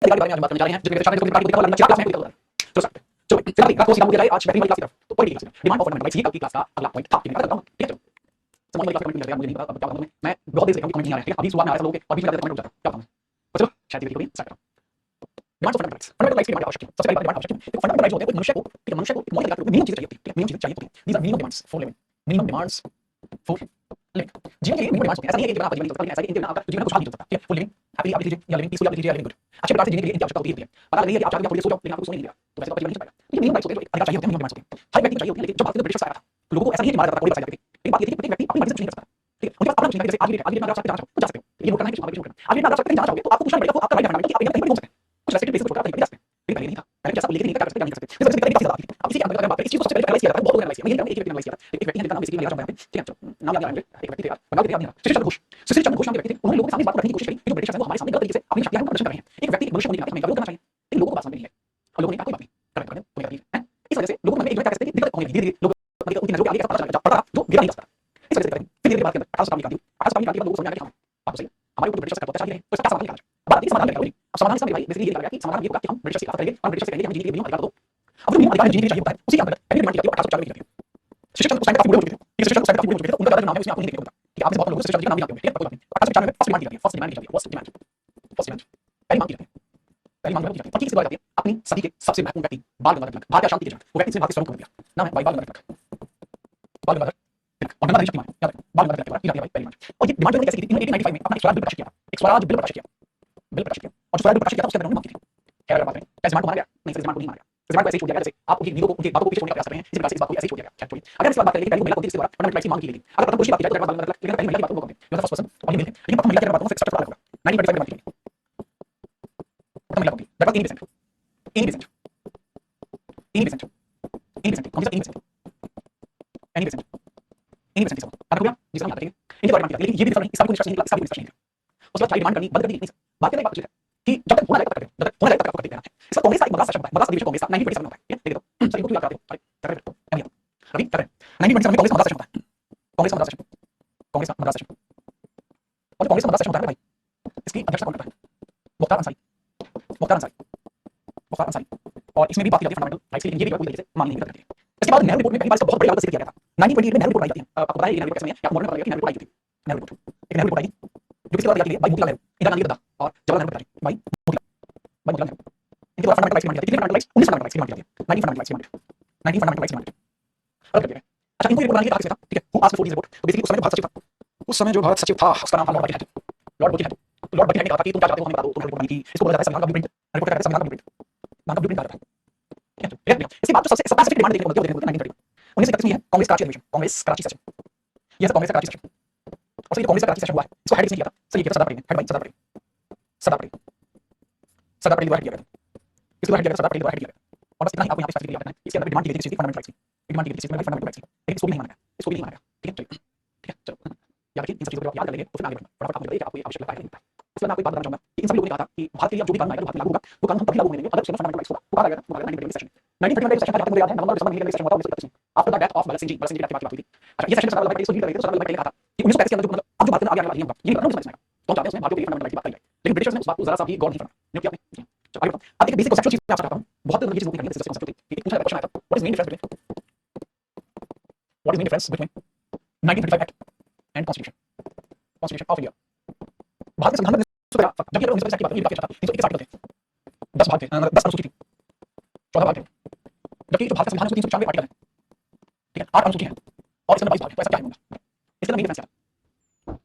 अधिकार के बारे में आज हम बात करने जा रहे हैं, जिसमें शामिल है जो लगना चाहिए क्लास में चलो सर चलो फिलहाल क्लास को सीधा मुझे आज बेहतरीन वाली क्लास की तरफ। तो पहली class demand of fundamental rights, ये कल की क्लास का अगला पॉइंट था। ठीक है चलो समझ वाली क्लास का कमेंट नहीं मुझे नहीं पता अब क्या बताऊं मैं बहुत देर से कमेंट नहीं आ रहा है। अभी सुबह में आ रहा है लोगों के और बीच में कमेंट रुक जाता है, क्या बताऊं तो चलो शायद ये वीडियो स्टार्ट करो। डिमांड ऑफ फंडामेंटल राइट्स की डिमांड आवश्यक है। सबसे पहली बात डिमांड आवश्यक है। देखो फंडामेंटल राइट्स होते हैं मनुष्य को एक मौलिक अधिकार मिनिमम चीजें चाहिए होती है, मिनिमम चीजें चाहिए होती है। These are minimum demands for living, minimum demands for living. जीवन के लिए मिनिमम डिमांड्स होते हैं। ऐसा नहीं है कि जीवन आपका जीवन नहीं चल सकता, ऐसा है कि इनके बिना आपका जीवन खुशहाल नहीं चल सकता। ठीक है फॉर लिविंग हैप्पीली आप लीजिए या लिविंग पीसफुली आप लीजिए या लिविंग गुड। अच्छे प्रकार से जीने के लिए इनकी आवश्यकता होती है। पता लगी है कि आप चाहते हैं थोड़ी देर सो जाओ लेकिन आपको सोने नहीं दिया तो वैसे तो जीवन नहीं चल पाएगा। ये मिनिमम राइट्स होते हैं, जो अधिकार चाहिए होते हैं, मिनिमम डिमांड्स होते हैं। हर व्यक्ति को चाहिए होते हैं। लेकिन जब भारत में ब्रिटिश आया था तो लोगों को ऐसा नहीं है कि मारा जाता था, गोली बरसाई जाती थी। लेकिन बात ये थी कि प्रत्येक व्यक्ति अपनी मर्जी से कुछ नहीं कर सकता। ठीक है उनके पास अपना कुछ नहीं है। जैसे आज भी में अगर आप जाना चाहो तो जा सकते हो, ये नोट करना है कि आप शुरू करना। आज भी अगर आप जाना चाहोगे तो आपको पूछना पड़ेगा, वो आपका राइट फंडामेंटल कि आप इंडिया में कहीं भी घूम सकते हैं। कुछ रेस्ट्रिक्टेड प्लेसेस छोड़कर आप कहीं भी जा सकते हैं। लेकिन पहले नहीं था, पहले जैसा लेके नहीं क्या कर सकते क्या नहीं कर सकते। इस वजह से काफी ज्यादा थी। अब इसी के अंदर बात करें, इस चीज को सबसे पहले एनालाइज किया जाता है, बहुत लोग एनालाइज किया। मैं ये एक व्यक्ति एनालाइज किया था, एक व्यक्ति है जिसका नाम बेसिकली मेरा ठीक है नाम याद आ रहा है, एक व्यक्ति थे यार बंगाल के याद नहीं सुशील चंद्र घोष। सुशील चंद्र घोष नाम के व्यक्ति थे, उन्होंने लोगों के सामने इस बात को रखने की कोशिश करी कि जो ब्रिटिशर्स हैं वो हमारे सामने गलत तरीके से अपनी शक्तियां प्रदर्शन कर रहे हैं। एक व्यक्ति मनुष्य होने के नाते हमें विरोध करना चाहिए, लेकिन लोगों को बात समझ नहीं है। और लोगों ने कहा कोई बात नहीं कर रहे कोई तकलीफ है। इस वजह से लोगों को एक जो क्या कहते हैं दिक्कत होने लगी, धीरे-धीरे लोग उनकी नजरों के आगे पता चला पड़ा जो गिरा नहीं जा सकता। इस वजह से करें फिर धीरे-धीरे बात के अंदर 1800 क्रांति लोगों को समझ आ गया कि आप सही हमारे ऊपर ब्रिटिशर्स का कब्जा चाहिए तो इसका समाधान निकालना है। बात समाधान निकालना है। अब समाधान इसका भाई बेसिकली ये निकाला कि समाधान ये होगा कि हम ब्रिटिशर्स की खिलाफ करेंगे और ब्रिटिशर्स से कहेंगे हम जीने के लिए मिनिमम अधिकार दो। अब जो मिनिमम अधिकार जीने के लिए चाहिए होता है उसी के अंदर पहली डिमांड की जाती है 1804 में की जाती है। शिक्षक चंद्र उस टाइम काफी बूढ़े हो चुके थे। ये शिक्षक चंद्र उस टाइम काफी बूढ़े हो चुके थे, उनका नाम है उसमें आपको नहीं देखने को मिलता कि आपने बहुत लोगों से शिक्षक चंद्र का नाम नहीं जानते होंगे। ठीक है कोई बात नहीं। 1804 में फर्स्ट डिमांड की जाती है, फर्स्ट डिमांड की जाती है, फर्स्ट डिमांड पहली मांग की जाती है, पहली मांग की जाती है। और किसकी द्वारा जाती है? अपनी सदी के सबसे महत्वपूर्ण व्यक्ति बाल गंगाधर तिलक, भारतीय शांति के जनक। वो व्यक्ति से भारत के स्वरूप को दिया नाम है भाई बाल गंगाधर तिलक, बाल गंगाधर तिलक और गंगाधर शक्तिमान याद रखो बाल गंगाधर तिलक की जाती है पहली मांग। और ये डिमांड उन्होंने कैसे की थी? 1895 में अपना स्वराज बिल प्रकाशित किया था, एक स्वराज बिल प्रकाशित किया, बिल प्रकाशित किया। और जो स्वराज बिल प्रकाशित किया था उसके अंदर उन्होंने मांग की थी क्या बात है? क्या डिमांड को माना गया? नहीं सर डिमांड को नहीं माना गया। डिमांड को ऐसे ही छोड़ दिया गया जैसे आप उनकी नींवों को उनकी बातों को पीछे छोड़ने का प्रयास कर रहे हैं, इसी प्रकार से इस बात को ऐसे ही छोड़ दिया गया। छोड़िए अगर इस बात करें कि पहली महिला को इसके द्वारा फंडामेंटल राइट्स की मांग की गई थी। अगर प्रथम पुरुष की बात की जाए तो मतलब लेकिन पहली महिला की बात को कम है, मतलब फर्स्ट पर्सन और ये लेकिन प्रथम महिला की बात को फिक्स स्ट्रक्चर अलग होगा। 1925 में बात की प्रथम महिला को दैट वाज 80% 80% 80% 80% कौन सा 80% 80% 80% अब हो गया जिसका हम याद रखेंगे इनके बारे में बात लेकिन ये भी डिफरेंट सभी को डिस्कशन नहीं सभी डिस्कशन नहीं उसके बाद डिमांड करनी बंद कर दी नहीं सर। बात करने की बात है कि जब तक होना रहेगा तब तक जब तक होना रहेगा तब तक करते रहना है। इसका कांग्रेस का एक बड़ा सेशन होता है, बड़ा अधिवेशन कांग्रेस का 1927 में होता है। ठीक है देखो सर इनको क्यों याद कराते हो? अरे कर रहे हो रवि कर रहे हैं 1927 में कांग्रेस का बड़ा सेशन होता है, कांग्रेस का बड़ा सेशन, कांग्रेस का बड़ा सेशन और कांग्रेस का बड़ा सेशन होता है भाई इसकी अध्यक्षता कौन करता है? मुख्तार अंसारी, मुख्तार अंसारी, मुख्तार अंसारी। और इसमें भी बात की जाती है फंडामेंटल राइट्स की, ये भी पूरी तरीके से मानने की करती है। इसके बाद नेहरू रिपोर्ट में पहली बार इसका बहुत बड़े लेवल से जिक्र किया गया था। 1928 में नेहरू रिपोर्ट आई जाती है, आपको पता है ये नेहरू कैसे में या मॉडर्न पता है कि नेहरू रिपोर्ट आई थी, नेहरू रिपोर्ट एक नेहरू रिपोर्ट आई जो किसके द्वारा तैयार की गई? भाई मोतीलाल नेहरू, इंदिरा गांधी के पिता और जवाहरलाल नेहरू के पिता भाई मोतीलाल नेहरू। इनके द्वारा फंडामेंटल राइट्स की मांग की जाती है। कितने फंडामेंटल राइट्स? 19 फंडामेंटल राइट्स की मांग की जाती है, 19 फंडामेंटल राइट्स की मांग, 19 फंडामेंटल राइट्स की मांग अलग करके। अच्छा इनको रिपोर्ट बनाने की ताकत था, ठीक है who asked for this report? तो बेसिकली उस समय जो भारत सचिव था उसका नाम था Lord Buckingham. Lord Buckingham, Lord Buckingham ने कहा था कि तुम क्या चाहते हो हमें बता दो, तुमने रिपोर्ट बनानी की। इसको बोला जाता है संविधान का ब्लूप्रिंट, रिपोर्ट कहते हैं संविधान का ब्लूप्रिंट, नाम का ब्लूप्रिंट कहा जाता है। ठीक है इसके बाद जो सबसे स्पेसिफिक डिमांड देखने को मिलती है 1931 1931 में है कांग्रेस कराची अधिवेशन, कांग्रेस कराची सेशन। ये है कांग्रेस का कराची सेशन और सर ये कांग्रेस का कराची सेशन हुआ है, इसको हेड किसने किया था? सर ये किया था सरदार पटेल ने, हेड भाई सरदार पटेल, सरदार पटेल, सरदार पटेल द्वारा किया गया था, इसको हेड किया था सरदार पटेल द्वारा हेड किया गया। और बस इतना ही आपको यहाँ पे स्पेसिफिकली याद रखना है। इसके अंदर डिमांड की गई थी फंडामेंटल राइट्स की, डिमांड की गई थी फंडामेंटल राइट्स की, लेकिन इसको भी नहीं माना गया, इसको भी नहीं माना गया। ठीक है चलिए ठीक है चलो याद रखिए इन सब चीजों को आप याद कर लेंगे तो फिर आगे बढ़ना फटाफट आपको बताइए कि आपको ये आवश्यक लगता है कि नहीं लगता है। इसके बाद मैं आपको एक बात बताना चाहूंगा कि इन सभी लोगों ने कहा था कि भारत के लिए जो भी कानून आएगा भारत में लागू होगा, वो कानून हम तभी लागू होने देंगे अगर उसके अंदर फंडामेंटल राइट्स होगा। वो कहा गया था, वो कहा गया 1931 सेशन 1931 सेशन का जहां तक मुझे याद है नवंबर दिसंबर महीने में सेशन हुआ था 1931 में after the death of Bhagat Singh ji, Bhagat Singh ji की बात हुई थी। अच्छा ये सेशन सरदार वल्लभ भाई इसको लीड कर रहे थे, सरदार वल्लभ भाई ने कहा था कि 1935 के अंदर जो मतलब अब जो बात करना आगे आने वाली है ये नहीं पता तो हम चाहते हैं उसमें भारतीय के फंडामेंटल राइट्स की बात करी जाए, लेकिन ब्रिटिशर्स ने उस बात को जरा सा भी गौर नहीं फरमाया। नहीं किया आपने चलो आगे बढ़ो। अब एक बेसिक कांसेप्चुअल चीज मैं आपसे बताता हूं, बहुत लोग ये चीज नहीं करते, जैसे कांसेप्ट होती है पूछा क्वेश्चन आया था what is main difference between 1935 act and constitution, constitution of India. Bharat के संविधान में जब ये 1935 एक्ट की बात हुई काफी अच्छा था, 321 आर्टिकल थे, 10 भाग थे, 10 अनुसूची थी, 14 भाग थे, जबकि जो भारत का संविधान है उसमें 394 आर्टिकल है, ठीक है 8 अनुसूची है और इसके अंदर 22 भाग है। तो ऐसा क्या है होगा? इसके अंदर मेन डिफरेंस क्या है?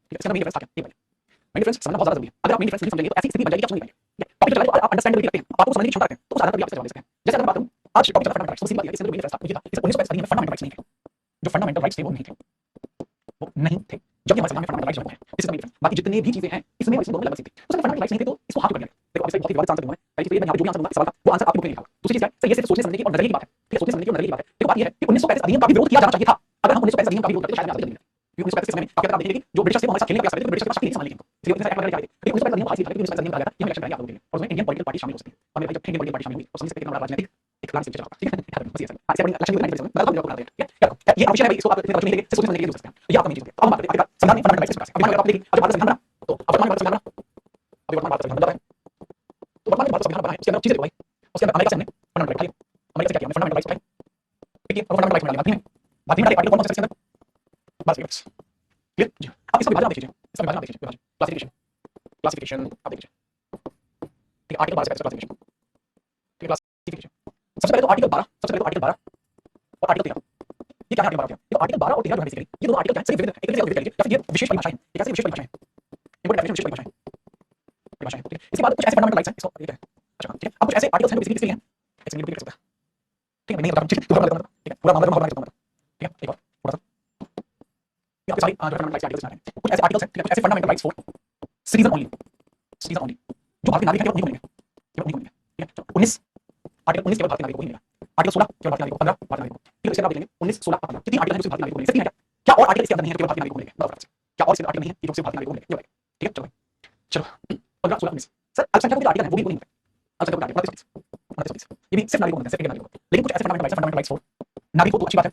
ठीक है इसके अंदर मेन डिफरेंस क्या है? ये मेन डिफरेंस समझना बहुत ज्यादा जरूरी है। अगर आप मेन डिफरेंस नहीं समझेंगे तो ऐसी स्थिति बन जाएगी कि आप समझ नहीं पाएंगे। टॉपिक चलाए तो आप अंडरस्टैंडेबिलिटी रखते हैं, आपको समझने की क्षमता रखते हैं, तो उस आधार पर भी आप जवाब दे सकते हैं। जैसे अगर मैं बात करूं आज टॉपिक चला फंडामेंटल राइट्स, तो सीधी बात है इसके अंदर मेन डिफरेंस था ये था इस 1935 अधिनियम में फंडामेंटल राइट्स नहीं थे, जो फंडामेंटल राइट्स थे वो नहीं थे, वो नहीं थे। जब हमारे संविधान में फंडामेंटल राइट्स है this is the main difference. बाकी जितनी भी चीजें हैं इसमें इसमें दोनों में लगभग सेम थी। तो फंडामेंटल राइट्स नहीं थे तो इसको हाथ कर दिया। देखो अब इससे बहुत ही विवादित आंसर दूंगा मैं, पहली चीज ये मैं यहां पे जो भी आंसर दूंगा इस सवाल का वो आंसर आपकी बुक में लिखा होगा। दूसरी चीज है सर ये सिर्फ सोचने समझने की और नजरिए की बात है, ठीक है सोचने समझने की और नजरिए की बात है। देखो बात ये है कि 1935 अधिनियम का भी विरोध किया जाना चाहिए था। अगर हम 1935 अधिनियम का विरोध करते तो शायद मैं आपसे 1935 के समय में आप देखेंगे कि जो ब्रिटिश थे वो हमारे साथ खेलने का प्रयास कर रहे थे, ब्रिटिश के पास शक्ति नहीं संभालने की इसलिए 1935 एक्ट वगैरह क्या थे। लेकिन 1935 अधिनियम आज भी था, 1935 अधिनियम कहा गया था कि हम इलेक्शन करेंगे आप लोगों के लिए और उसमें इंडियन पॉलिटिकल पार्टी शामिल हो सकती है। और मेरे भाई जब इंडियन पॉलिटिकल पार्टी शामिल हुई तो समझ सकते हैं कि हमारा राजनीतिक एक प्लान से चल रहा है, ठीक है बस ये सब आज अपने इलेक्शन में नहीं बता दूं बता दें, ठीक है ये विषय है भाई, इसको आप इतने बच्चे नहीं लेंगे सोचने समझने के लिए हो सकते हैं। तो ये आपका मेन चीज है। अब हम बात करें संविधान में फंडामेंटल राइट्स के बारे में। अब आप देखिए अब भारत संविधान बना तो अब वर्तमान भारत संविधान बना, अभी वर्तमान भारत संविधान बना है तो वर्तमान बाद संविधान बना है उसके अंदर चीजें भाई, उसके अंदर अमेरिका से हमने फंडामेंटल राइट्स उठाई, अमेरिका से क्या किया हमने फंडामेंटल राइट्स उठाई, ठीक है, और फंडामेंटल राइट्स में डाली बात में डाली आर्टिकल कौन सा इसके अंदर, बस क्लियर जी। अब इसका विभाजन आप देखिए, इसका विभाजन आप देखिए, विभाजन क्लासिफिकेशन, क्लासिफिकेशन आप देखिए, ठीक है, आर्टिकल 12 से क्लासिफिकेशन, ठीक है, क्लासिफिकेशन सबसे पहले तो आर्टिकल 12, सबसे पहले तो आर्टिकल 12 और आर्टिकल 13, ये क्या है आर्टिकल 12 ये आर्टिकल 12 और 13 जो है बेसिकली ये दोनों आर्टिकल क्या है सिर्फ विभिन्न एक तरीके से विभिन्न या फिर ये विशेष परिभाषाएं हैं, एक ऐसी विशेष परिभाषाएं, इंपॉर्टेंट डेफिनेशन विशेष परिभाषाएं, परिभाषाएं, ठीक है। इसके बाद कुछ ऐसे फंडामेंटल राइट्स हैं इसको ये है, अच्छा ठीक है, अब कुछ ऐसे आर्टिकल्स हैं जो बेसिकली किसके लिए हैं, ऐसे नहीं लिख सकता, ठीक है, नहीं बता ठीक है, पूरा बता ठीक है, पूरा मामला मैं बता सकता हूं, ठीक है, एक और थोड़ा सा ये आपके सारी जो फंडामेंटल राइट्स आर्टिकल्स हैं कुछ ऐसे आर्टिकल्स हैं, ठीक है, कुछ ऐसे fundamental rights for citizen only, citizen only जो भारतीय नागरिक हैं केवल उन्हीं को मिलेंगे, केवल उन्हीं को मिलेंगे, ठीक है। 19 आर्टिकल 19 केवल भारतीय नागरिक को ही मिलेगा, आर्टिकल 16 केवल भारतीय नागरिक को, 15 भारतीय नागरिक को, ठीक है, इसके बाद देखेंगे 19 16 15 कितनी आर्टिकल हैं जो सिर्फ भारतीय नागरिक को मिलेंगे, कितनी है क्या और आर्टिकल इसके अंदर नहीं है केवल भारतीय नागरिक को मिलेंगे, बताओ क्या और सिर्फ आर्टिकल नहीं है जो सिर्फ भारतीय नागरिक को मिलेंगे, ठीक है, चलो चलो 15 16 19 सर अल्पसंख्यकों के आर्टिकल है वो भी नहीं मिलते, अल्पसंख्यकों के आर्टिकल 29 ये भी सिर्फ नागरिकों को मिलते हैं, सिर्फ नागरिकों को, लेकिन कुछ ऐसे फंडामेंटल राइट्स फॉर नागरिक को तो अच्छी बात है,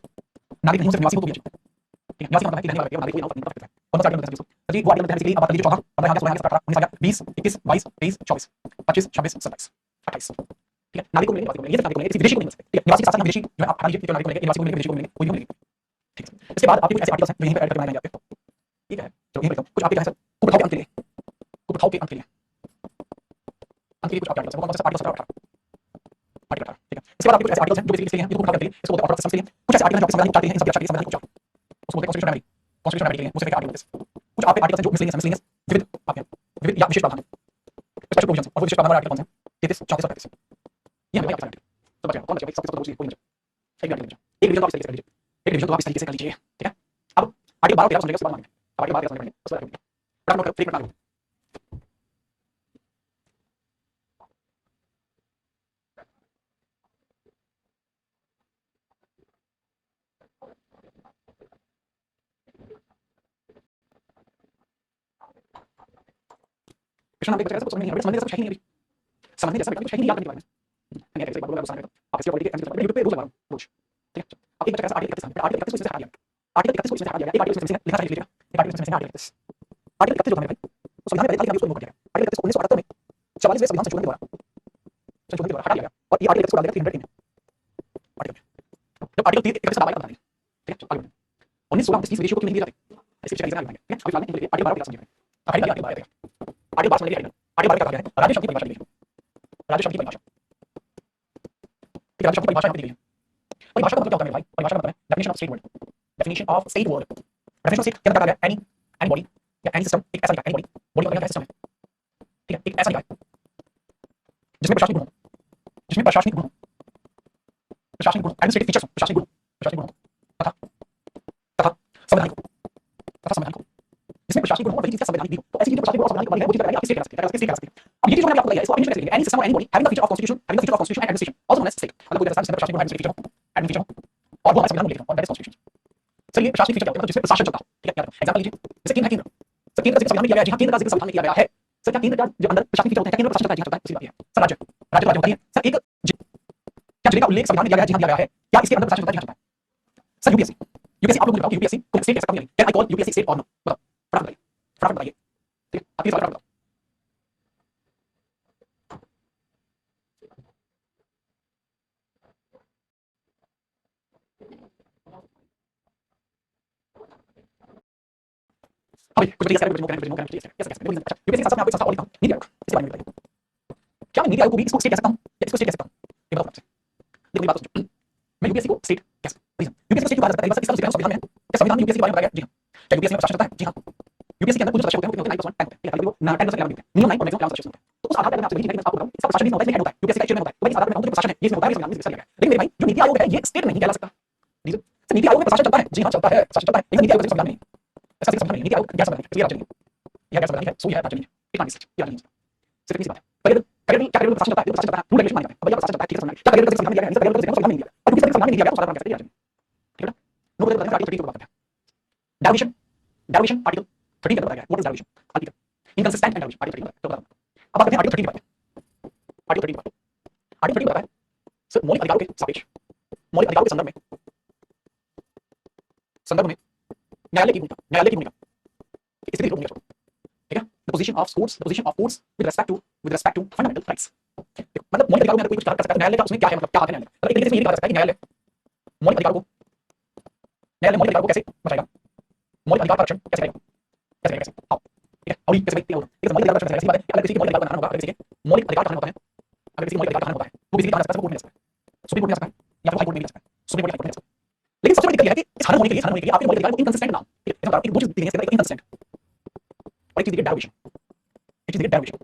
नागरिक नहीं हो सिर्फ निवासी को भी अच्छी, ठीक है, निवासी मतलब है कि रहने वाला व्यक्ति नागरिक को नाम पर है, कौन सा आर्टिकल है सर जी वो आर्टिकल है बेसिकली अब बात कीजिए 14 15 16 17 18 19 20 21 22 23 24 25 26 27 28, ठीक है, नागरिक को मिलेंगे, ये नागरिक को मिलेंगे, किसी विदेशी को नहीं मिल सकते, ठीक है, निवासी के साथ साथ विदेशी जो है आप हटा लीजिए, नागरिक को मिलेंगे, निवासी को मिलेंगे, विदेशी को मिलेंगे, कोई भी मिलेंगे, ठीक है। इसके बाद आपके कुछ ऐसे आर्टिकल्स हैं जो यहीं पे ऐड करके बनाए जाते हैं, ठीक है, चलो यहीं पे कुछ आपके क्या है सर कुप्रथाओं के अंत के लिए, कुप्रथाओं के अंत के लिए, अंत के लिए कुछ आपके आर्टिकल्स हैं, कौन सा आर्टिकल 17 आर्टिकल 18, ठीक है। इसके बाद आपके कुछ ऐसे आर्टिकल्स हैं जो बेसिकली इसके लिए हैं, जो कुप्रथाओं के अंत के लिए, इसको बोलते हैं ऑर्थोडॉक्स सिस्टम के लिए, कुछ ऐसे आर्टिकल्स हैं जो संवैधानिक उपचार के लिए हैं, इन सभी रक्षा के लिए संवैधानिक उपचार, उसको बोलते हैं कॉन्स्टिट्यूशनल रेमेडी के लिए, वो सिर्फ एक आर्टिकल है, कुछ आपके आर्टिकल्स हैं जो मिसलेनियस विविध आपके विविध या विशेष प्रावधान स्पेशल प्रोविजंस, और वो विशेष प्रावधान वाले आर्टिकल कौन से हैं 33 34 और 35, ये हमें आपके साथ तो बच गया कौन बच गया सबके सब दोस्त कोई नहीं बचा, एक आर्टिकल एक डिवीजन तो आप इस तरीके से कर लीजिए, एक डिवीजन तो आप इस तरीके से कर लीजिए, ठीक है। अब आर्टिकल 12 और 13 समझेंगे उसके बाद मानेंगे, अब आर्टिकल 12 13 समझेंगे उसके बाद फटाफट नोट करो फ्री करना कृष्ण नाम एक बच्चा ऐसा कुछ समझ नहीं आ रहा, समझने जैसा कुछ है ही नहीं अभी, समझने जैसा कुछ है ही नहीं याद करने के बारे में, मैं कैसे एक बात बोलूंगा गुस्सा नहीं आप इसकी पॉलिटिक्स एमसीक्यू यूट्यूब पे रोज लगा रहा हूं रोज, ठीक है। अब एक बच्चा कैसा आर्टिकल 31 आर्टिकल 31 को इससे हटा दिया, आर्टिकल 31 को इससे हटा दिया, एक आर्टिकल इसमें लिखना चाहिए लीजिएगा, एक आर्टिकल इसमें आर्टिकल 31 आर्टिकल 31 जो हमें भाई तो संविधान में पहले तारीख उसको रिमूव कर दिया, आर्टिकल 31 को 1978 में 44वें संविधान संशोधन के द्वारा हटा दिया गया और ये आर्टिकल 31 को डाल दिया 303 आर्टिकल, जब आर्टिकल 31 दबाया था, ठीक है, आगे 19 16 29 विदेशियों को क्यों नहीं दिया जाता, इसके पीछे रीजन आगे ठीक है, अभी फिलहाल नहीं आर्टिकल 12 को समझिए, आर्टिकल 12 समझ लीजिए, आर्टिकल 12 क्या है, राज्य शब्द की परिभाषा दी गई है, राज्य शब्द की परिभाषा, ठीक है, राज्य शब्द की परिभाषा दी गई है, परिभाषा का मतलब क्या होता है मेरे भाई, परिभाषा का मतलब है definition of state word, definition of state word, definition of state क्या बताया गया, एनी बॉडी या एनी सिस्टम, एक ऐसा एनी बॉडी बॉडी का क्या सिस्टम है, ठीक है, एक ऐसा निकाय जिसमें प्रशासनिक गुण हो, जिसमें प्रशासनिक गुण हो, प्रशासनिक गुण एडमिनिस्ट्रेटिव फीचर्स हो, प्रशासनिक गुण तथा तथा संवैधानिक तथा संवैधानिक जिसमें प्रशासनिक गुण हो वही चीज संवैधानिक भी हो, तो ऐसी चीज प्रशासनिक गुण और संवैधानिक वाली है वो चीज आप स्टेट कह सकते हैं, अब ये चीज मैंने आपको बताई है इसको एडमिनिस्ट्रेटिव एनी सिस्टम और any body having the feature of constitution having the feature of constitution and administration also known as state, मतलब कोई ऐसा जिसमें प्रशासनिक गुण एडमिनिस्ट्रेटिव फीचर हो एडमिनिस्ट्रेशन हो और वो हमारे संविधान में लिखा और दैट इज कॉन्स्टिट्यूशन। सर ये प्रशासनिक फीचर क्या होता है, जिसमें प्रशासन चलता हो, ठीक है, एग्जांपल लीजिए जैसे केंद्र है, केंद्र सर केंद्र का जिक्र संविधान में किया गया है, जहां केंद्र का जिक्र संविधान में किया गया है, सर क्या केंद्र का जो अंदर प्रशासनिक फीचर होते हैं, केंद्र प्रशासन चलता है, जहां चलता है उसी बात है, सर राज्य राज्य तो राज्य होती है, सर एक क्या जिले का उल्लेख संविधान में किया गया है, जहां दिया गया है, क्या इसके अंदर प्रशासन चलता है, जहां चलता है, सर यूपीएससी यूपीएससी आप लोग बताओ कि यूपीएससी को स्टेट कैसे करेंगे, can I call UPSC state और नो, बताओ फटाफट बताइए, ठीक है, आप ये सवाल बताओ, अभी कुछ भी कैसे रिमूव करें कैसे अच्छा यूपीएससी का सबसे आपको सस्ता और लिखा नीति आयोग, इसके बारे में बताइए क्या मैं नीति आयोग को भी इसको स्टेट कह सकता हूं या इसको स्टेट कह सकता हूं, ये बताओ आपसे, देखो बात समझो, मैं यूपीएससी को स्टेट कह सकता हूं, यूपीएससी को स्टेट कहा जा सकता है, बस इसका संविधान में है, क्या संविधान में यूपीएससी के बारे में बताया गया, जी हां, क्या यूपीएससी में प्रशासन चलता है, जी हां, यूपीएससी के अंदर कुछ सदस्य होते हैं 9% टाइम होते हैं, ठीक है, वो 10% लेवल होते हैं, मिनिमम 9 और मैक्सिमम 11 सदस्य होते हैं, तो उस आधार पर मैं आपसे वही चीज आपको बताऊं, इसका प्रशासन नहीं होता है, इसमें होता है यूपीएससी का चेयरमैन होता है, तो भाई इस आधार पर मैं कहूं तो प्रशासन है, ये इसमें होता है, संविधान में इसका लिखा है, लेकिन मेरे भाई जो नीति आयोग है ये स्टेट नहीं कहला सकता, रीजन सर नीति आयोग में प्रशासन चलता है, जी हां चलता है, प्रशासन चलता है, लेकिन नीति आयोग का संविधान नहीं, ऐसा संविधान नहीं, नीति आयोग गैर संवैधानिक है, ये राज्य नहीं है, यह गैर संवैधानिक है, सो यह राज्य नहीं है, इट कांट बी ये राज्य नहीं है, सिर्फ इसी बात है, पर करेक्टली क्या करेक्टली प्रशासन चलता है, प्रशासन चलता है, रूल रेगुलेशन माने जाते हैं, अब यह प्रशासन चलता है, ठीक है, संविधान क्या करेक्टली संविधान दिया गया है, करेक्टली संविधान नहीं दिया और क्योंकि संविधान नहीं दिया गया तो सारा काम कैसे राज्य ठीक है ना, नो करेक्ट आर्टिकल 30 की बात करते हैं, डेरिवेशन आर्टिकल 30 के अंदर बताया गया है, what is derivation article inconsistent and derivation article 30 तो बताओ, अब बात करते हैं आर्टिकल 30 की बात, आर्टिकल 30 की बात, आर्टिकल 30 बताता है सर मौलिक अधिकारों के सापेक्ष, मौलिक अधिकारों के संदर्भ में न्यायालय की भूमिका स्थिति रोक नहीं कर सकता, ठीक है, the position of courts with respect to fundamental rights, मतलब मौलिक अधिकारों में अगर कोई कुछ कर सकता है न्यायालय का उसमें क्या है, मतलब क्या है न्यायालय, मतलब एक तरीके से ये कहा जा सकता है कि न्यायालय मौलिक अधिकारों को कैसे बचाएगा, मौलिक अधिकार का रक्षण कैसे करेगा, कैसे करेगा, कैसे हाँ ठीक है, और ये कैसे ठीक है, मौलिक अधिकार का रक्षण कैसे बात है, अगर किसी के मौलिक अधिकार बनाना होगा, अगर किसी के मौलिक अधिकार का होता है, अगर किसी मौलिक अधिकार होता है तो किसी के जा सकता है, कोर्ट में जा सकता है, सुप्रीम कोर्ट में जा सकता है या फिर हाई कोर्ट में जा सकता है, सुप्रीम कोर्ट या हाई कोर्ट में जा सकता है। लेकिन सबसे बड़ी दिक्कत यह है कि इस हनन होने के लिए आपके मौलिक अधिकार को इनकंसिस्टेंट ना, ठीक है, इसका मतलब एक दो चीज देंगे, इसका एक इनकंसिस्टेंट और एक चीज देखिए डेरिवेशन, एक चीज देखिए डेरिवेशन,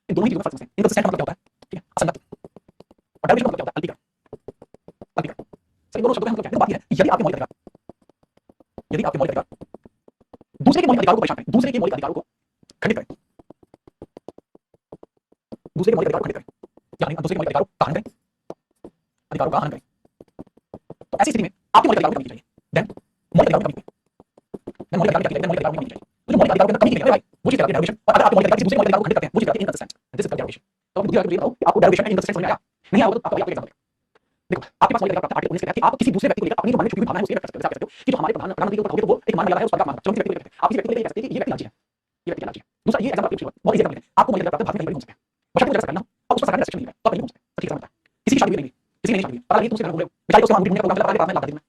इन दोनों ही चीजों में फर्क है। इनकंसिस्टेंट मतलब क्या होता है, ठीक है, असंगत, और डेरिवेशन मतलब क्या होता है, अल्टीकरण, अल्टीकरण। सर इन दोनों शब्दों का मतलब क्या है, बात यह है यदि आपके मौलिक अधिकार, यदि आपके मौलिक अधिकार दूसरे के मौलिक अधिकारों को परेशान करें, दूसरे के मौलिक अधिकारों को खंडित करें, दूसरे के मौलिक अधिकारों को खंडित करें, यानी दूसरे के मौलिक अधिकारों का हनन करें, अधिकारों का हनन करें, तो ऐसी स्थिति में आपके मौलिक अधिकारों की कमी चाहिए, देन मौलिक अधिकारों की कमी, देन मौलिक अधिकारों की चाहिए, मौलिक अधिकारों की कमी चाहिए, तो जो मौलिक अधिकारों के अंदर कमी है भाई वो चीज कहलाती है डेरिवेशन, और अगर आपके मौलिक अधिकार किसी दूसरे मौलिक अधिकार को खंडित करते हैं वो चीज कहलाती है इनकंसिस्टेंट, दिस इज डेरिवेशन। तो अब बुद्धि आगे बताओ कि आपको डेरिवेशन इनकंसिस्टेंट समझ में आया, नहीं आया होगा तो आपको एग्जांपल देखो, आपके पास मौलिक अधिकार प्राप्त है आर्टिकल 19 के तहत कि आप किसी दूसरे व्यक्ति को लेकर अपनी जो मन में छुपी हुई भावना है उसको व्यक्त कर सकते हो कि जो हमारे प्रधानमंत्री के ऊपर होगी तो वो एक मान में लगा है, उसका क्या मानना, चलो किसी व्यक्ति को आप किसी व्यक्ति को लेकर कह सकते हैं कि ये व्यक्ति लालची है, ये व्यक्ति लालची है। दूसरा ये एग्जांपल आपके बहुत इजी एग्जांपल है, आपको मौलिक अधिकार प्राप्त है, भारत में कहीं भी घूम सकते हैं, बशर्ते वो जगह करना और उसका सरकार ने रेस्ट्रिक्शन नहीं है तो आप कहीं घूम सकते हैं, ठीक समझता है। किसी की शादी नहीं, किसी की नहीं शादी, पता लगी तुमसे घूम रहे हो, बेचारे उसके वहां ढूंढने का प्रोग्राम चला रहा है, बाद में ला देंगे,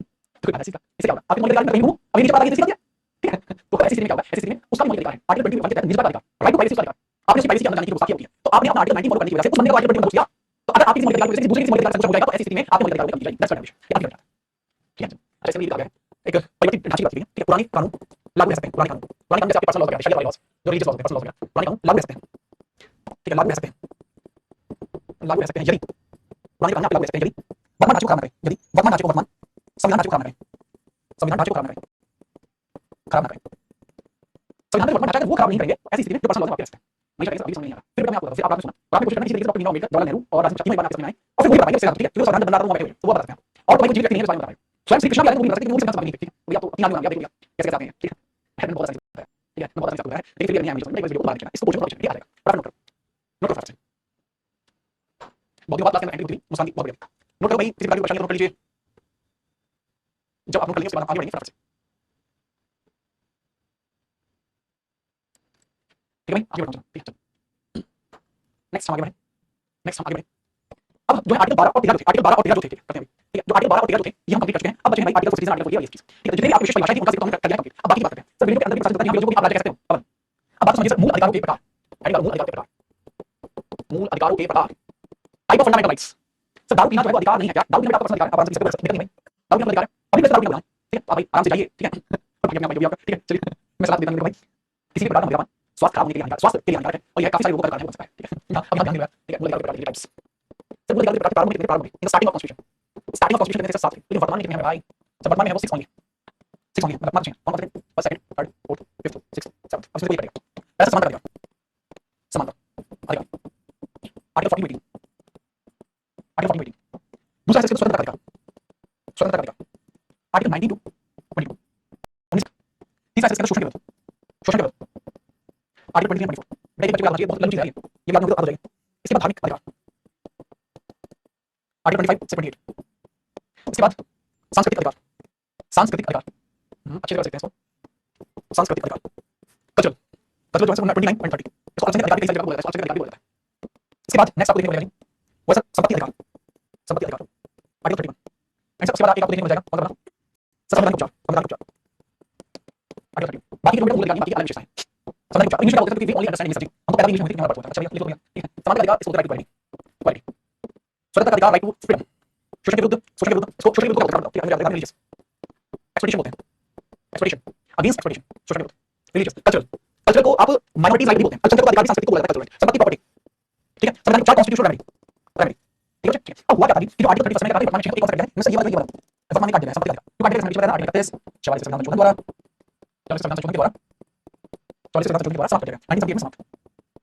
तो कोई फायदा इसका, इससे क्या होगा, आपके मौलिक अधिकार में कहीं घूमो अभी नीचे पता लगी किसी का, ठीक है, तो ऐसी स्थिति में क्या होगा, ऐसी स्थिति में उसका मौलिक अधिकार है आर्टिकल 21 के तहत निजता का अधिकार, राइट टू प्राइवेसी का अधिकार, आपने उसकी प्राइवेसी के अंदर जाने की गुस्ताखी होती है, तो आपने अपना आर्टिकल 19 फॉलो करने की वजह से उस बंदे को आर्टिकल 21 में घुस गया, तो अगर आपके किसी मौलिक अधिकार की वजह से दूसरे किसी मौलिक अधिकार से कुछ हो जाएगा तो ऐसी स्थिति में आपके मौलिक अधिकार को कमी जाएगी, दैट्स डेरिवेशन, ये आप ठीक है। अच्छा इसमें ये लिखा गया है एक परिवर्तित ढांचे की बात की है, ठीक है, पुराने कानून लागू रह सकते हैं, पुराने कानून जैसे आपके पर्सनल लॉज वगैरह, शरीयत वाले लॉज, जो रिलीजियस लॉज है, पर्सनल लॉज वगैरह, पुराने कानून लागू रह सकते हैं, ठीक है, लागू रह सकते हैं, लागू रह सकते हैं यदि पुराने कानून लागू रह सकते हैं यदि वर्तमान ढांचे को खराब न करें, यदि वर्तमान ढांचे को वर्तमान संविधान ढांचे को खराब न करें, संविधान ढांचे को खराब न करें, खराब न करें, संविधान में वर्तमान ढांचा वो खराब नहीं करेंगे, ऐसी स्थिति में जो पर्सनल लॉज है आपके रह सकते हैं। मैं शायद अभी समझ नहीं आ रहा, फिर मैं आपको बताऊं, फिर आपने सुना और आपने कोशिश करनी किसी डॉक्टर भीमराव अम्बेडकर, जवाहरलाल नेहरू और राजेंद्र प्रसाद तीनों एक बार आपके सामने आए और फिर वही बताएंगे उससे ठीक है, फिर संविधान बदला रहा हूं तो वो बता सकते हैं, और कोई जीव व्यक्ति नहीं है जो बता रहे स्वयं श्री कृष्ण भी आए वो भी बता सकते हैं कि वो संविधान नहीं, ठीक है, वो या तो अपनी आगे आ गया कैसे कैसे आते हैं, ठीक है, है बहुत आसान है, ठीक है, मैं बहुत आसान है, लेकिन फिर नहीं है मुझे समझ में इस वीडियो को बाहर चला इसको क्वेश्चन ठीक आ जाएगा, फटाफट नोट करो, नोट करो फटाफट से, बहुत बात क्लास में एंट्री होती है मुस्कान की बहुत बढ़िया, नोट करो भाई, किसी प्रकार की परेशानी नोट कर लीजिए, जब आप नोट कर लेंगे उसके बाद आगे बढ़ेंगे फटाफट से, ठीक है भाई आगे बढ़ो, ठीक है, नेक्स्ट हम आगे बढ़े, नेक्स्ट हम आगे बढ़े, अब जो है आर्टिकल 12 और 13 जो थे, आर्टिकल 12 और 13 जो थे करते हैं, ठीक है, जो आर्टिकल 12 और 13 जो थे ये हम कंप्लीट कर चुके हैं, अब बचे हैं भाई आर्टिकल 47 आर्टिकल 48 और ये चीज, ठीक है, जितने भी आपके विशेष परिभाषाएं थी उनका सिर्फ हमने कर लिया कंप्लीट, अब बाकी की बात करते हैं। सर वीडियो के अंदर भी बताते हैं यहाँ पे जो आप राज्य कह सकते हो, अब बात समझिए सर, मूल अधिकारों के प्रकार, मूल अधिकारों के प्रकार, मूल अधिकारों के प्रकार, type of fundamental rights. Sir दारू पीना जो है वो अधिकार नहीं है क्या, दारू पीना आपका पर्सनल अधिकार है, आप आराम से किसी को नहीं भाई, दारू पीना अधिकार है, अभी वैसे दारू पीना है, ठीक है, आप भाई आराम से जाइए, ठीक है, ठीक है, चलिए मैं सलाह देता हूं भाई, किसी भी प्रकार का मद्यपान स्वास्थ्य खराब होने के लिए हानिकारक, स्वास्थ्य के लिए हानिकारक है और यह काफी सारे लोगों का कारण हो सकता है, ठीक है, अब ध्यान देना, ठीक है, मूल अधिकारों के प्रकार, टाइप्स, सर मूल अधिकारों के प्रकार कितने प्रकार होंगे, in starting of constitution, starting of constitution कितने 7 थे, लेकिन वर्तमान में कितने हैं भाई, सब वर्तमान में है वो 6 होंगे, 6 होंगे, मतलब मार्च में कौन कौन से first second third fourth fifth sixth seventh, अब इसमें कोई करेगा पहला समानता अधिकार, समानता अधिकार, आर्टिकल 40 मीटिंग, आर्टिकल 40 मीटिंग, दूसरा है स्वतंत्रता का अधिकार, स्वतंत्रता का अधिकार, आर्टिकल 19 टू 22 19, तीसरा है शोषण के विरुद्ध, शोषण के विरुद्ध, आर्टिकल 23 24, बेटा ये बच्चे को याद रखिए बहुत लंबी चीज है ये याद नहीं होगा तो आ जाएगी। इसके बाद धार्मिक अधिकार, आर्टिकल 25 से 28, इसके बाद सांस्कृतिक अधिकार, सांस्कृतिक अधिकार, अच्छे से कर सकते हैं इसको, सांस्कृतिक अधिकार, कल्चरल, कल्चरल जो है 29.30, इसको अल्पसंख्यक अधिकार की कई सारी जगह बोला जाता है, अल्पसंख्यक अधिकार भी बोला जाता है। इसके बाद नेक्स्ट आपको देखने को मिलेगा जी वो सर संपत्ति अधिकार, संपत्ति अधिकार, आर्टिकल 31, एंड उसके बाद एक आपको देखने को मिल जाएगा कौन सा बना संवैधानिक उपचार, संवैधानिक उपचार, आर्टिकल 30, बाकी जो मूल अधिकार बाकी अलग विशेषता है, संवैधानिक उपचार इंग्लिश में बोलते हैं क्योंकि वी ओनली अंडरस्टैंड इंग्लिश, हमको पहले इंग्लिश में हिंदी में पढ़ता है, अच्छा भैया लिखो भैया, ठीक है, समानता अधिकार इसको राइट टू इक्वालिटी, स्वतंत्रता अधिकार राइट टू फ्रीडम, शोषण के विरुद्ध, शोषण के विरुद्ध, इसको शोषण के विरुद्ध का ठीक है, अधिकार रिलीजियस, एक्सपेडिशन बोलते हैं, एक्सपेडिशन अगेंस्ट एक्सपेडिशन, शोषण के विरुद्ध, रिलीजियस, कल्चरल, कल्चरल को आप माइनॉरिटीज राइट भी बोलते हैं, कल्चर को अधिकार की संस्कृति को बोला जाता है, कल्चरल संपत्ति प्रॉपर्टी, ठीक है, संवैधानिक उपचार कॉन्स्टिट्यूशनल रेमेडी, रेमेडी, ठीक है, ठीक है, अब हुआ क्या था कि जो आर्टिकल 30 में कहा था वर्तमान में कौन सा है मैं ये वाला वर्तमान में काट देना है संपत्ति अधिकार, जो काट देना है आर्टिकल 31 44 संविधान संशोधन द्वारा, 44 संविधान संशोधन के द्वारा, 44 संविधान संशोधन के द्वारा समाप्त कर देगा, 1978 में समाप्त,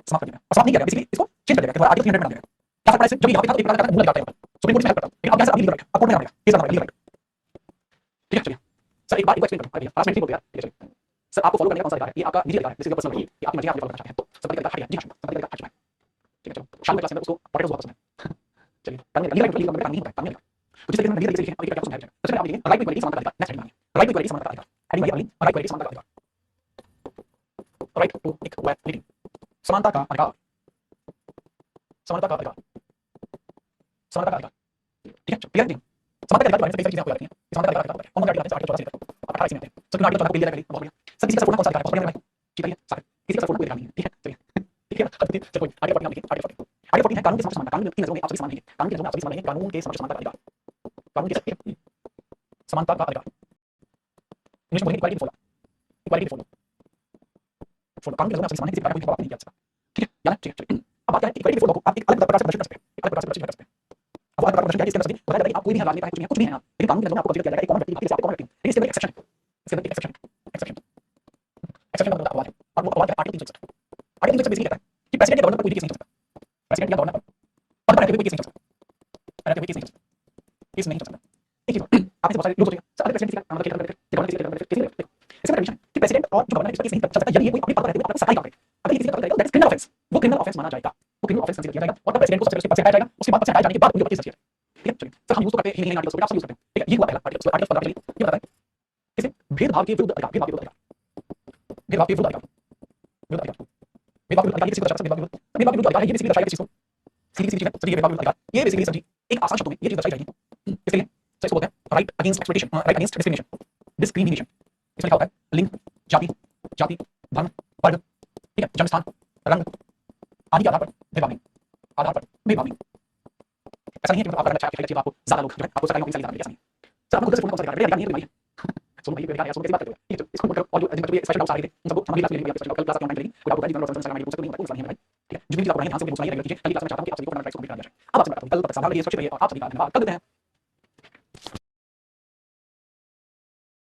समाप्त कर देगा, समाप्त नहीं करेगा इसलिए इसको चेंज कर देगा, आर्टिकल 300 बना देगा, क्या फर्क पड़ा इससे, जब यहाँ पे था तो एक प्रकार का मूल अधिकार था, सुप्रीम कोर्ट में हेल्प करता, लेकिन अब यहाँ से अभी लीगल राइट, अब कोर्ट में आना पड़ेगा, केस करना पड़ेगा, लीगल राइट, ठीक है, चलिए सर एक बार एक्सप्लेन करो भैया, पास में ठीक हो गया, ठीक है चलिए सर आपको फॉलो करने का कौन सा अधिकार है, ये आपका निजी अधिकार है, जिसके पर्सनल है, ये आपकी मर्जी आप फॉलो करना चाहते हैं, तो संपत्ति अधिकार हट गया, जी हाँ संपत्ति अधिकार हट चुका है, ठीक है चलो शाम में क्लास में उसको पढ़ेगा बहुत पसंद है, चलिए कानून लीगल लीगल नहीं होता कानून, तो जिस तरीके से लीगल तरीके से अभी क्या समझाया जाएगा, तो चलिए आप लिखेंगे राइट टू इक्वालिटी समानता का अधिकार, next heading right to equality समानता का अधिकार, हेडिंग वाली राइट टू इक्वालिटी समानता का अधिकार, राइट टू इक्वालिटी समानता का अधिकार, समानता का अधिकार, समानता का अधिकार, ठीक है, क्लियर नहीं? समानता का अधिकार के बारे में सभी चीजें आपको याद रखनी है। समानता का अधिकार होता है कौन सा आर्टिकल आर्टिकल 14 से लेकर 18 में आते हैं। सर आर्टिकल 14 को क्लियर है बहुत बढ़िया। सर किसी का फोड़ना कौन सा अधिकार है? बहुत बढ़िया भाई, ठीक है सर, किसी का फोड़ना कोई अधिकार नहीं है, ठीक है चलिए, ठीक है चलो कोई आगे 14 लिखिए, आगे 14 आगे 14 है कानून के समक्ष समानता। कानून की नजरों में आप सभी समान नहीं है, कानून की नजरों में आप सभी समान नहीं है, कानून के समक्ष समानता का अधिकार, कानून के समानता का अधिकार, इंग्लिश में बोलेंगे equality before law, equality before law, कानून के नजरों में आप सभी समान है, किसी प्रकार का कोई भेदभाव नहीं किया जा सकता, ठीक है याद है, ठीक है चलिए। अब बात क्या है, इक्वालिटी बिफोर लॉ को आप एक अलग प्रकार से प्रदर्शित कर सकते हैं, एक अलग प्रकार से प्रदर्शित कर सकते हैं। अब अलग प्रकार का प्रदर्शन क्या है, इसके अंदर सभी बताया जाता है कि आप कोई भी है, राजनेता है, कुछ भी है, लेकिन कानून के नजरों में आपको कंसीडर किया जाएगा एक कॉमन व्यक्ति, आपके कॉमन व्यक्ति, लेकिन इसके अंदर एक्सेप्शन है, इसके अंदर एक्सेप्शन एक्सेप्शन एक्सेप्शन का मतलब अपवाद है, और वो अपवाद है आर्टिकल 367। आर्टिकल 367 बेसिकली कहता है कि प्रेसिडेंट या गवर्नर पर कोई भी केस नहीं चल सकता, प्रेसिडेंट या गवर्नर पर पद पर रहते हुए कोई केस नहीं चल सकता, रहते हुए केस नहीं चल सकता, केस नहीं चल सकता। एक चीज आप इसे बहुत सारे लोग सोचेंगे सर अगर प्रेसिडेंट किसी का मतलब गवर्नर किसी का इसमें कंडीशन कि प्रेसिडेंट और जो गवर्नर है इस पर केस नहीं चल सकता यदि ये कोई अपने पद पर रहते हुए अपना सरकारी काम करे। अगर ये किसी का पद करेगा दैट इज क्रिमिनल ऑफेंस, वो क्रिमिनल ऑफेंस माना जाएगा, वो क्रिमिनल ऑफेंस कंसीडर किया जाएगा और तब प्रेसिडेंट को सबसे पहले पद से हटाया जाएगा, उसके बाद पद से हटाए जाने के बाद उनके ऊपर केस दर्ज किया जाएगा, ठीक है चलिए। सर हम यूज तो करते हैं हिलिंग आर्टिकल्स को, आप सब यूज करते हैं, ठीक है। ये हुआ पहला आर्टिकल, आर्टिकल 15 चलिए ये बताता है किसी भेदभाव के विरुद्ध अधिकार, भेदभाव के विरुद्ध अधिकार, भेदभाव के विरुद्ध अधिकार, विरुद्ध अधिकार, भेदभाव के विरुद्ध अधिकार किसी को दर्शाता है, भेदभाव के विरुद्ध अधिकार है, ये बेसिकली दर्शाएगा किस चीज को, सीधी सीधी चीज है सर, ये भेदभाव के विरुद्ध अधिकार, ये बेसिकली सर जी एक आसान शब्दों में ये चीज दर्शाई जाएगी, इसके लिए सर इसको बोलते हैं right against exploitation, right against discrimination, discrimination. इसमें लिखा होता है लिंग, जाति, जाति, धर्म, वर्ग, ठीक है, जन्म स्थान, रंग आदि के आधार पर भेदभाव नहीं, आधार पर भेदभाव नहीं। ऐसा नहीं है कि आप अगर अच्छा है आपको ज्यादा लोग जो है आपको सरकारी नौकरी से ऐसा नहीं है। सर आपको खुद से बोलना कौन सा अधिकार है, नहीं है कोई सुनो भाई बेकार है, सुनो कैसी बात करते हो, ठीक है इसको और जो जिन बच्चों के स्पेशल डाउट्स आ रहे थे उन सबको हमारी क्लास में लेंगे, आप स्पेशल क्लास ऑनलाइन करेंगे, कोई आपको जनरल प्रोफेसर में पूछ सकते नहीं पूछ सकते हैं भाई, ठीक है। जितनी भी आप पढ़ाएंगे ध्यान से मुझे सुनाइए, रेगुलर कीजिए। अगली क्लास में चाहता हूं कि आप सभी को अपना राइट्स को भी ध्यान रखें। अब आपसे बात करूं, कल तक सावधान रहिए, सुरक्षित रहिए और आप सभी का धन्यवाद कर देते हैं।